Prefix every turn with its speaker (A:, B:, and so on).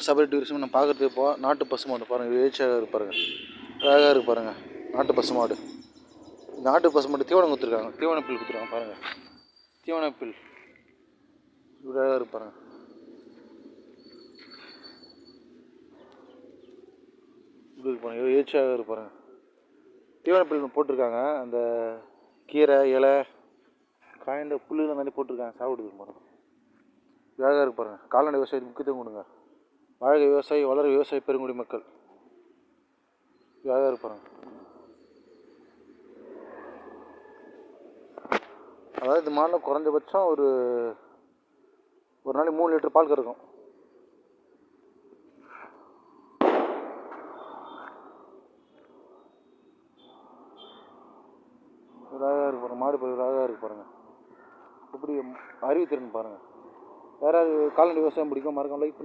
A: Sabari tourism நம்ம பார்க்குறதுக்கு நாட்டு பசு மாடு பாருங்கள், எழுச்சியாக இருக்கு பாருங்கள், அழகாக இருக்குது பாருங்கள். நாட்டு பசு மாடு, நாட்டு பசு மாடு தீவனம் கொடுத்துருக்காங்க, தீவனப்பில் கொடுத்துருக்காங்க பாருங்கள், தீவனப்பில் அழகாக இருக்கு பாருங்கள். இப்படி பாருங்கள், எழுச்சியாக இருக்கு பாருங்கள். தீவனப்பில் போட்டிருக்காங்க, அந்த கீரை இலை காய்ந்த புல்லுலாம் நிறைய போட்டிருக்காங்க, சாப்பிடுது பாருங்கள். அழகாக இருக்கு பாருங்கள். கால்நடை விவசாயத்துக்கு முக்கியத்துவம் கொடுங்க. வாழ்க விவசாயி, வளர விவசாய பெருங்குடி மக்கள். அழகாக இருக்கு பாருங்கள். அதாவது இது மாடில் குறைஞ்சபட்சம் ஒரு நாளைக்கு 3 லிட்டர் பால் கறக்கும். அழகாக இருக்கு பாருங்கள், மாடு பயிர் அழகாக இருக்கு பாருங்கள். இப்படி அறிவுத்திறன் பாருங்கள். யாராவது கால்நடை விவசாயம் பிடிக்கும், மறக்காம லைக் பண்ணுங்கள்.